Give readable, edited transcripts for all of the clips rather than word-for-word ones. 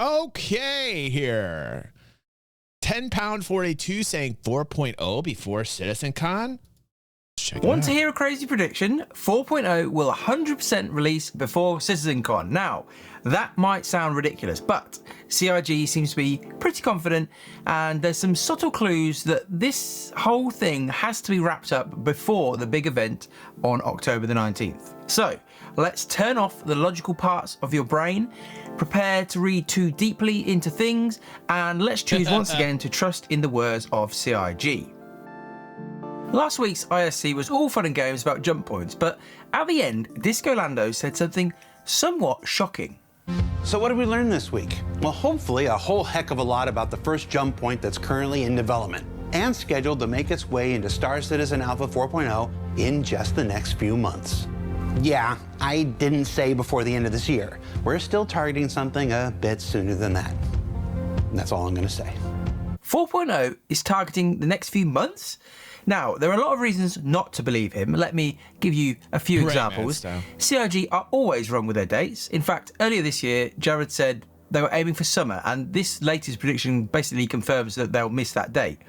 Okay, here. £10.42 saying 4.0 before CitizenCon. Want to hear a crazy prediction? 4.0 will 100% release before CitizenCon. Now, that might sound ridiculous, but CIG seems to be pretty confident, and there's some subtle clues that this whole thing has to be wrapped up before the big event on October the 19th. So, let's turn off the logical parts of your brain, prepare to read too deeply into things, and let's choose once again to trust in the words of CIG. Last week's ISC was all fun and games about jump points, but at the end, Disco Lando said something somewhat shocking. So what did we learn this week? Well, hopefully a whole heck of a lot about the first jump point that's currently in development and scheduled to make its way into Star Citizen Alpha 4.0 in just the next few months. Yeah, I didn't say before the end of this year. We're still targeting something a bit sooner than that. And that's all I'm going to say. 4.0 is targeting the next few months? Now, there are a lot of reasons not to believe him. Let me give you a few examples. CIG are always wrong with their dates. In fact, earlier this year, Jared said they were aiming for summer, and this latest prediction basically confirms that they'll miss that date.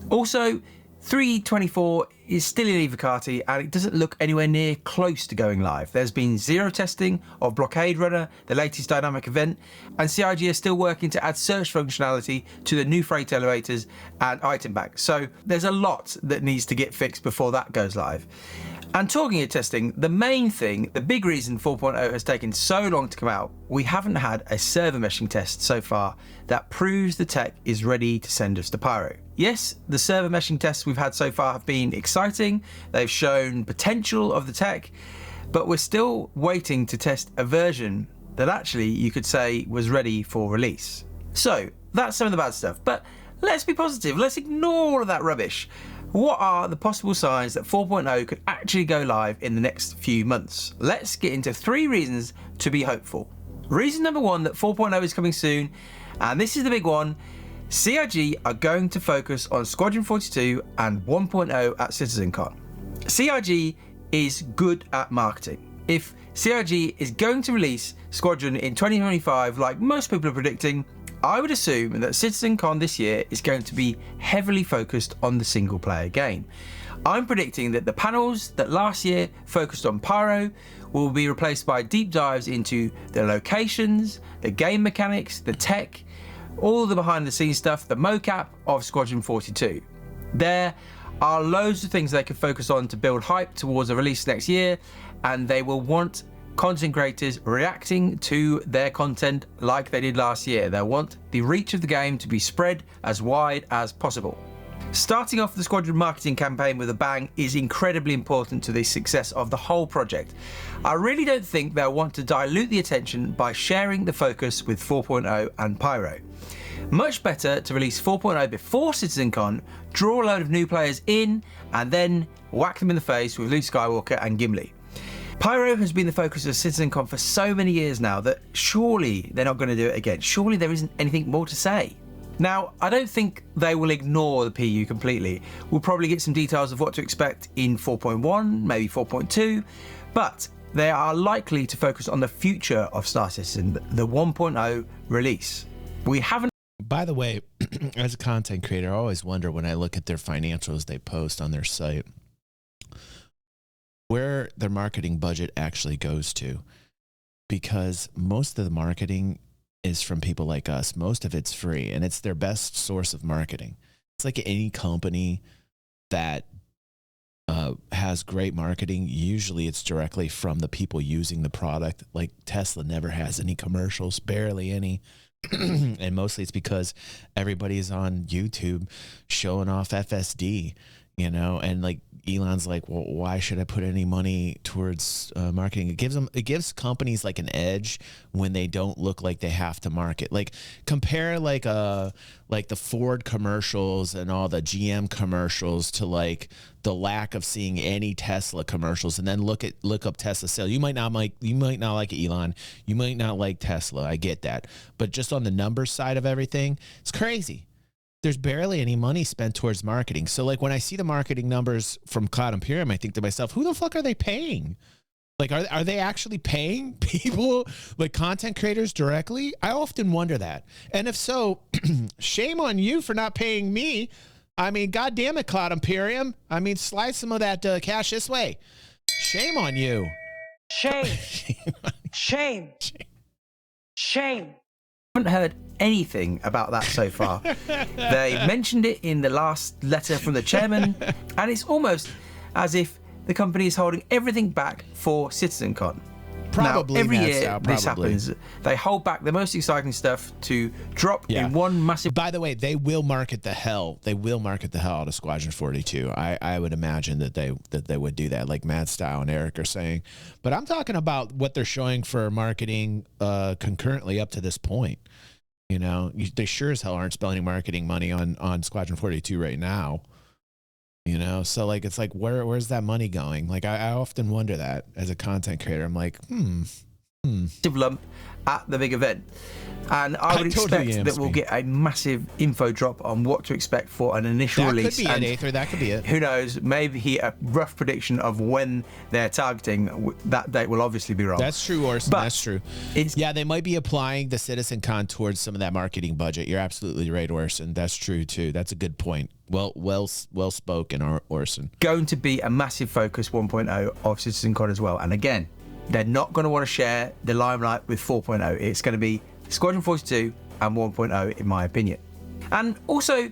Also, 3.24 is still in Evocati, and it doesn't look anywhere near close to going live. There's been zero testing of Blockade Runner, the latest dynamic event, and CIG are still working to add search functionality to the new freight elevators and item banks. So there's a lot that needs to get fixed before that goes live. And talking of testing, the main thing, the big reason 4.0 has taken so long to come out, we haven't had a server meshing test so far that proves the tech is ready to send us to Pyro. Yes, the server meshing tests we've had so far have been exciting, they've shown potential of the tech, but we're still waiting to test a version that actually you could say was ready for release. So that's some of the bad stuff, but let's be positive, let's ignore all of that rubbish. What are the possible signs that 4.0 could actually go live in the next few months? Let's get into 3 reasons to be hopeful. Reason number 1 that 4.0 is coming soon, and this is the big one, CIG are going to focus on Squadron 42 and 1.0 at CitizenCon. CIG is good at marketing. If CIG is going to release Squadron in 2025 like most people are predicting, I would assume that CitizenCon this year is going to be heavily focused on the single player game. I'm predicting that the panels that last year focused on Pyro will be replaced by deep dives into the locations, the game mechanics, the tech, all the behind the scenes stuff, the mocap of Squadron 42. There are loads of things they can focus on to build hype towards a release next year, and they will want content creators reacting to their content like they did last year. They want the reach of the game to be spread as wide as possible. Starting off the Squadron marketing campaign with a bang is incredibly important to the success of the whole project. I really don't think they'll want to dilute the attention by sharing the focus with 4.0 and Pyro. Much better to release 4.0 before CitizenCon, draw a load of new players in, and then whack them in the face with Luke Skywalker and Gimli. Pyro has been the focus of CitizenCon for so many years now that surely they're not going to do it again. Surely there isn't anything more to say. Now, I don't think they will ignore the PU completely. We'll probably get some details of what to expect in 4.1, maybe 4.2, but they are likely to focus on the future of Star Citizen, the 1.0 release. We haven't. By the way, as a content creator, I always wonder when I look at their financials they post on their site, where their marketing budget actually goes to, because most of the marketing is from people like us. Most of it's free, and it's their best source of marketing. It's like any company that has great marketing. Usually it's directly from the people using the product. Like Tesla never has any commercials, barely any. And mostly it's because everybody's on YouTube showing off FSD, you know, and like Elon's like, well, why should I put any money towards marketing? It gives companies like an edge when they don't look like they have to market. Like compare like the Ford commercials and all the GM commercials to like the lack of seeing any Tesla commercials, and then look up Tesla sales. You might not like Elon, you might not like Tesla. I get that, but just on the numbers side of everything, it's crazy. There's barely any money spent towards marketing. So like when I see the marketing numbers from Cloud Imperium, I think to myself, who the fuck are they paying? Like, are they actually paying people, like content creators directly? I often wonder that. And if so, shame on you for not paying me. I mean, God damn it, Cloud Imperium. I mean, slide some of that cash this way. Shame on you. Shame. Shame. Shame. I haven't heard anything about that so far. They mentioned it in the last letter from the chairman, and it's almost as if the company is holding everything back for CitizenCon. Probably. Now, every year this happens. They hold back the most exciting stuff to drop in one massive... By the way, they will market the hell. They will market the hell out of Squadron 42. I would imagine that they would do that, like Mad Style and Eric are saying. But I'm talking about what they're showing for marketing concurrently up to this point. You know, they sure as hell aren't spending marketing money on Squadron 42 right now. You know, so like, it's like, where's that money going? Like, I often wonder that as a content creator. I'm like, lump at the big event. And I would expect that we'll get a massive info drop on what to expect for an initial release. That could be it, Aether. That could be it. Who knows? Maybe a rough prediction of when they're targeting. That date will obviously be wrong. That's true, Orson. But that's true. Yeah, they might be applying the CitizenCon towards some of that marketing budget. You're absolutely right, Orson. That's true too. That's a good point. Well spoken, Orson. Going to be a massive focus 1.0 of CitizenCon as well. And again, they're not going to want to share the limelight with 4.0. It's going to be Squadron 42 and 1.0, in my opinion. And also,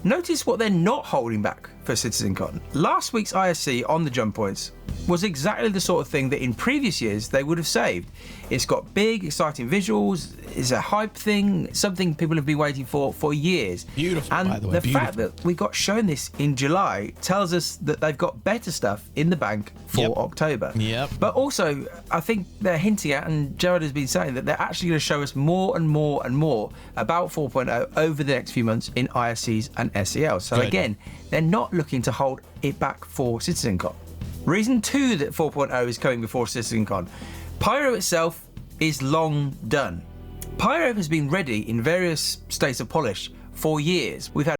notice what they're not holding back for CitizenCon. Last week's ISC on the jump points was exactly the sort of thing that in previous years they would have saved. It's got big, exciting visuals, it's a hype thing, something people have been waiting for years. Beautiful, and by the way. The fact that we got shown this in July tells us that they've got better stuff in the bank for October. Yep. But also, I think they're hinting at, and Jared has been saying, that they're actually going to show us more and more and more about 4.0 over the next few months in ISCs and SEL. So again, they're not looking to hold it back for CitizenCon. Reason 2 that 4.0 is coming before CitizenCon. Pyro itself is long done. Pyro has been ready in various states of polish for years. We've had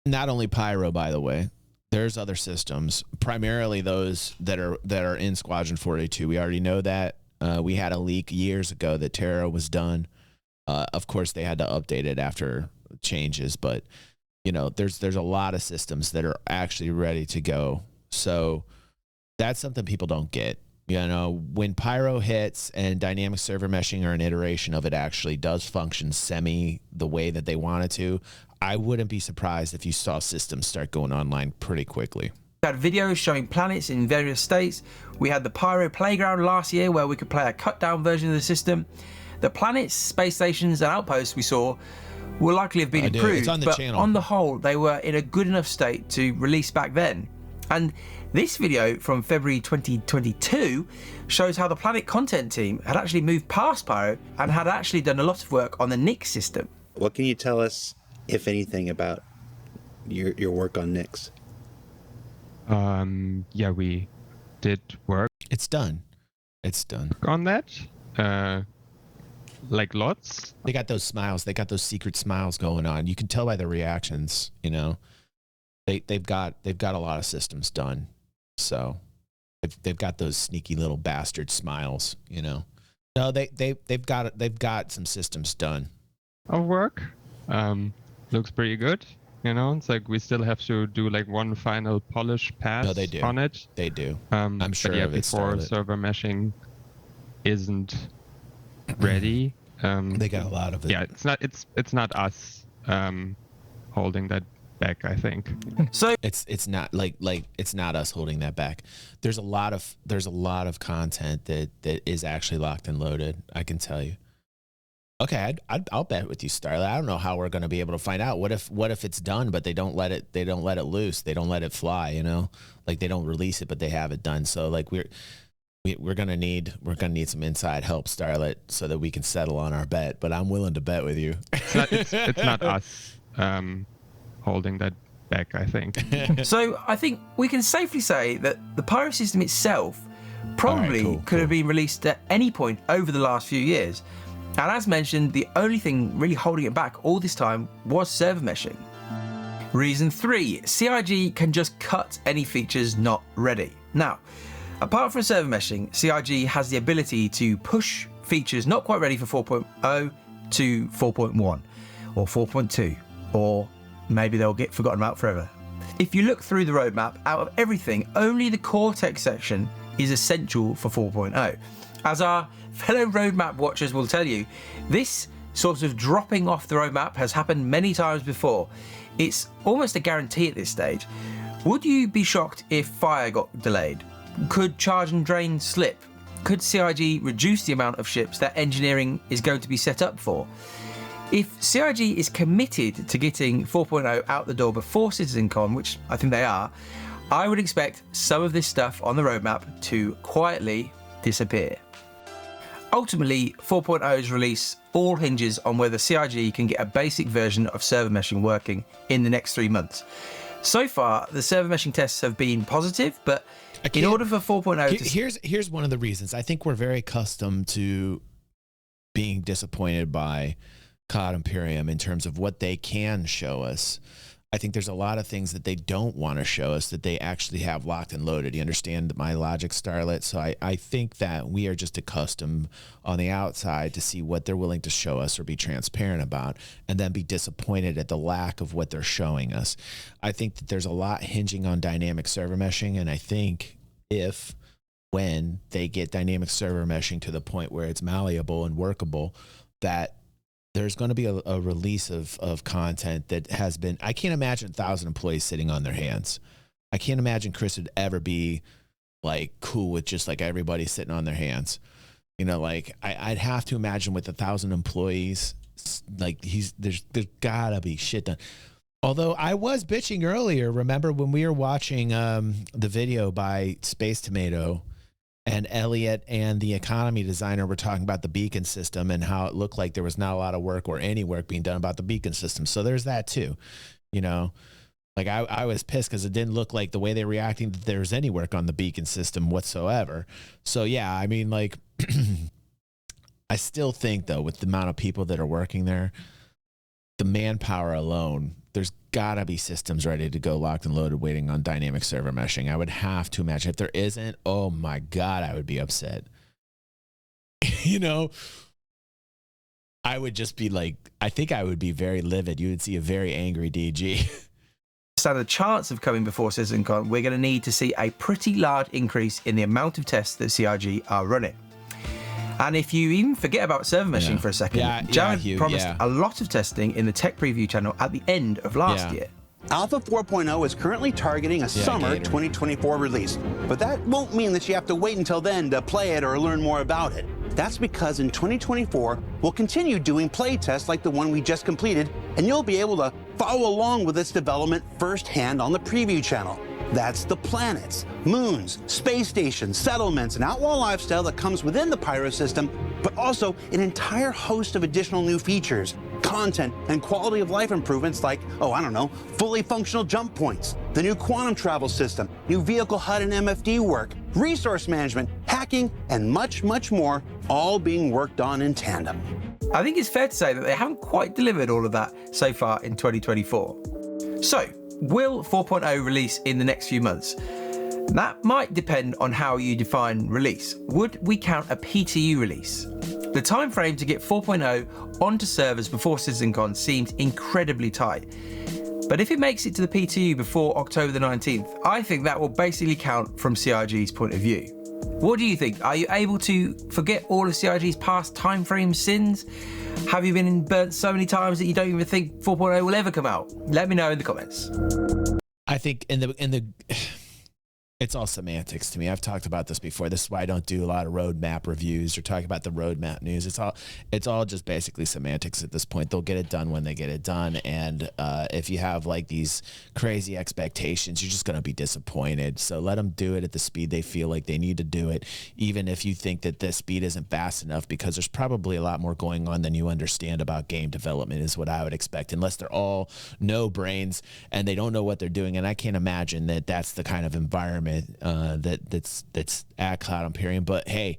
not only Pyro, by the way. There's other systems, primarily those that are in Squadron 42. We already know that. We had a leak years ago that Terra was done. Of course, they had to update it after changes, but you know, there's a lot of systems that are actually ready to go. So that's something people don't get. You know, when Pyro hits and dynamic server meshing or an iteration of it actually does function the way that they want it to, I wouldn't be surprised if you saw systems start going online pretty quickly. We had videos showing planets in various states. We had the Pyro Playground last year where we could play a cut-down version of the system. The planets, space stations, and outposts we saw will likely have been improved, it's on the channel. On the whole, they were in a good enough state to release back then. And this video from February 2022 shows how the Planet content team had actually moved past Pyro and had actually done a lot of work on the Nyx system. What can you tell us, if anything, about your work on Nyx? Yeah, we did work. It's done. It's done. On that. Like lots. They got those smiles. They got those secret smiles going on. You can tell by the reactions, you know. They've got a lot of systems done. So they've got those sneaky little bastard smiles, you know. No, they've got some systems done. Our work looks pretty good. You know, it's like we still have to do like one final polish pass on it. They do. I'm sure but before server meshing isn't ready. They got a lot of it. Yeah, it's not us holding that back, I think. So it's not like it's not us holding that back. There's a lot of content that is actually locked and loaded, I can tell you. Okay, I'll bet with you, Starlight. I don't know how we're going to be able to find out. What if it's done, but they don't let it loose. They don't let it fly, you know? Like they don't release it, but they have it done. So like we're gonna need some inside help, Starlet, so that we can settle on our bet. But I'm willing to bet with you. It's not us holding that back, I think. So I think we can safely say that the Pyro system itself probably could have been released at any point over the last few years. And as mentioned, the only thing really holding it back all this time was server meshing. Reason 3, CIG can just cut any features not ready. Now, Apart from server meshing, CIG has the ability to push features not quite ready for 4.0 to 4.1 or 4.2, or maybe they'll get forgotten about forever. If you look through the roadmap, out of everything, only the core tech section is essential for 4.0. As our fellow roadmap watchers will tell you, this sort of dropping off the roadmap has happened many times before. It's almost a guarantee at this stage. Would you be shocked if Fire got delayed? Could Charge and Drain slip? Could CIG reduce the amount of ships that engineering is going to be set up for? If CIG is committed to getting 4.0 out the door before CitizenCon, which I think they are, I would expect some of this stuff on the roadmap to quietly disappear. Ultimately, 4.0's release all hinges on whether CIG can get a basic version of server meshing working in the next 3 months. So far, the server meshing tests have been positive, but in order for 4.0 to... Here's one of the reasons. I think we're very accustomed to being disappointed by Cloud Imperium in terms of what they can show us. I think there's a lot of things that they don't want to show us that they actually have locked and loaded. You understand my logic, Starlet? So I think that we are just accustomed on the outside to see what they're willing to show us or be transparent about, and then be disappointed at the lack of what they're showing us. I think that there's a lot hinging on dynamic server meshing, and I think when they get dynamic server meshing to the point where it's malleable and workable, that there's going to be a release of content that has been, I can't imagine 1,000 employees sitting on their hands. I can't imagine Chris would ever be like cool with just like everybody sitting on their hands. You know, like I'd have to imagine with 1,000 employees, like there's gotta be shit done. Although I was bitching earlier, remember when we were watching the video by Space Tomato, and Elliot and the economy designer were talking about the beacon system and how it looked like there was not a lot of work or any work being done about the beacon system. So there's that too, you know, like I was pissed because it didn't look like the way they were reacting that there was any work on the beacon system whatsoever. So yeah, I mean, like, I still think though, with the amount of people that are working there, the manpower alone, there's gotta be systems ready to go locked and loaded waiting on dynamic server meshing. I would have to imagine if there isn't, oh my God, I would be upset. You know, I would just be like, I think I would be very livid. You would see a very angry DG. Stand a chance of coming before CitizenCon, we're going to need to see a pretty large increase in the amount of tests that CIG are running. And if you even forget about server meshing for a second, Jared promised a lot of testing in the tech preview channel at the end of last year. Alpha 4.0 is currently targeting a summer 2024 release, but that won't mean that you have to wait until then to play it or learn more about it. That's because in 2024, we'll continue doing play tests like the one we just completed, and you'll be able to follow along with its development firsthand on the preview channel. That's the planets, moons, space stations, settlements, and outlaw lifestyle that comes within the Pyro system, but also an entire host of additional new features, content, and quality of life improvements like, oh, I don't know, fully functional jump points, the new quantum travel system, new vehicle HUD and MFD work, resource management, hacking, and much, much more, all being worked on in tandem. I think it's fair to say that they haven't quite delivered all of that so far in 2024. So, will 4.0 release in the next few months? That might depend on how you define release. Would we count a PTU release? The time frame to get 4.0 onto servers before CitizenCon seemed incredibly tight. But if it makes it to the PTU before October the 19th, I think that will basically count from CIG's point of view. What do you think? Are you able to forget all of CIG's past timeframe sins? Have you been burnt so many times that you don't even think 4.0 will ever come out? Let me know in the comments. I think in the it's all semantics to me. I've talked about this before. This is why I don't do a lot of roadmap reviews or talk about the roadmap news. It's all just basically semantics at this point. They'll get it done when they get it done. And if you have like these crazy expectations, you're just going to be disappointed. So let them do it at the speed they feel like they need to do it, even if you think that the speed isn't fast enough, because there's probably a lot more going on than you understand about game development is what I would expect, unless they're all no brains and they don't know what they're doing. And I can't imagine that that's the kind of environment that's at Cloud Imperium. But hey,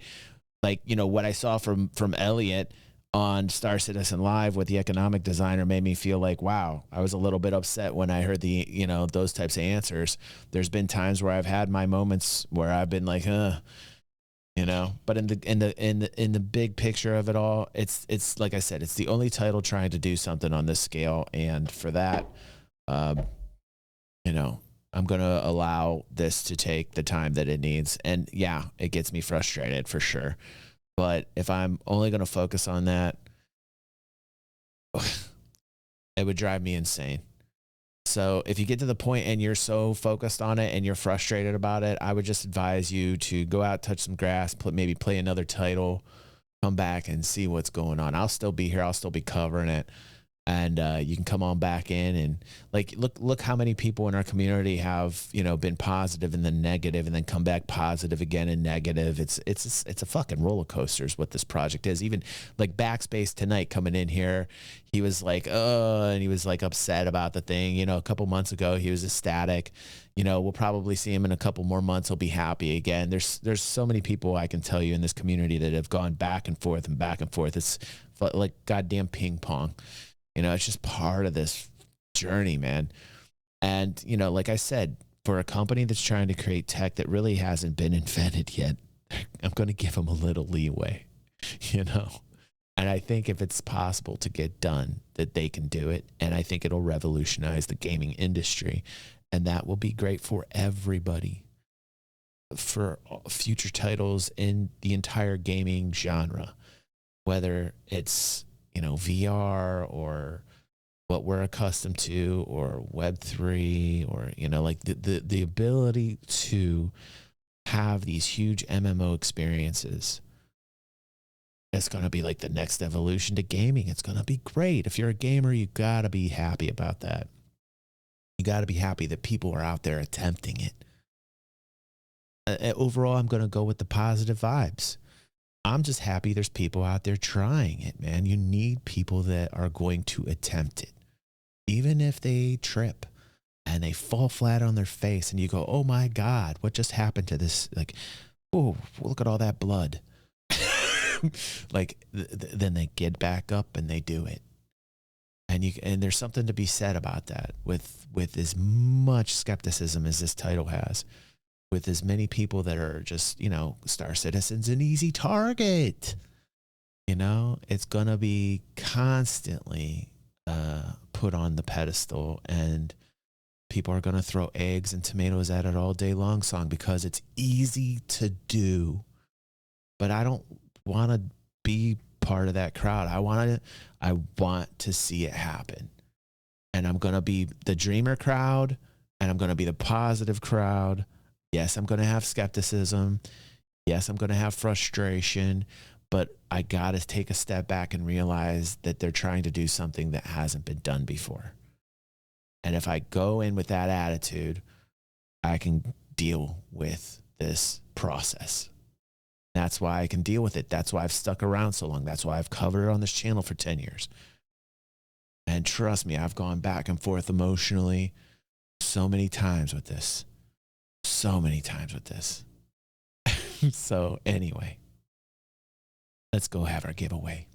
like, you know, what I saw from Elliot, on Star Citizen Live with the economic designer made me feel like, wow, I was a little bit upset when I heard the, you know, those types of answers. There's been times where I've had my moments where I've been like, you know, but in the big picture of it all, it's like I said, it's the only title trying to do something on this scale. And for that, you know, I'm going to allow this to take the time that it needs. And yeah, it gets me frustrated for sure. But if I'm only going to focus on that, it would drive me insane. So if you get to the point and you're so focused on it and you're frustrated about it, I would just advise you to go out, touch some grass, maybe play another title, come back and see what's going on. I'll still be here. I'll still be covering it. And you can come on back in and like look how many people in our community have, you know, been positive and then negative and then come back positive again and negative. It's a fucking roller coaster is what this project is. Even like Backspace tonight coming in here, he was like, and he was like upset about the thing. You know, a couple months ago he was ecstatic. You know, we'll probably see him in a couple more months. He'll be happy again. There's so many people I can tell you in this community that have gone back and forth and back and forth. It's like goddamn ping pong. You know, it's just part of this journey, man. And, you know, like I said, for a company that's trying to create tech that really hasn't been invented yet, I'm going to give them a little leeway, you know. And I think if it's possible to get done, that they can do it. And I think it'll revolutionize the gaming industry. And that will be great for everybody, for future titles in the entire gaming genre, whether it's, you know, VR or what we're accustomed to or Web3 or, you know, like the ability to have these huge MMO experiences. It's going to be like the next evolution to gaming. It's going to be great. If you're a gamer, you got to be happy about that. You got to be happy that people are out there attempting it. Overall, I'm going to go with the positive vibes. I'm just happy there's people out there trying it, man. You need people that are going to attempt it. Even if they trip and they fall flat on their face and you go, oh my God, what just happened to this? Like, oh, look at all that blood. Like, then they get back up and they do it. And there's something to be said about that with as much skepticism as this title has. With as many people that are just, you know, Star Citizen's an easy target. You know, it's going to be constantly put on the pedestal and people are going to throw eggs and tomatoes at it all day long because it's easy to do. But I don't want to be part of that crowd. I want to see it happen. And I'm going to be the dreamer crowd and I'm going to be the positive crowd. Yes, I'm going to have skepticism. Yes, I'm going to have frustration, but I got to take a step back and realize that they're trying to do something that hasn't been done before. And if I go in with that attitude, I can deal with this process. That's why I can deal with it. That's why I've stuck around so long. That's why I've covered it on this channel for 10 years. And trust me, I've gone back and forth emotionally so many times with this. So many times with this. So anyway, let's go have our giveaway.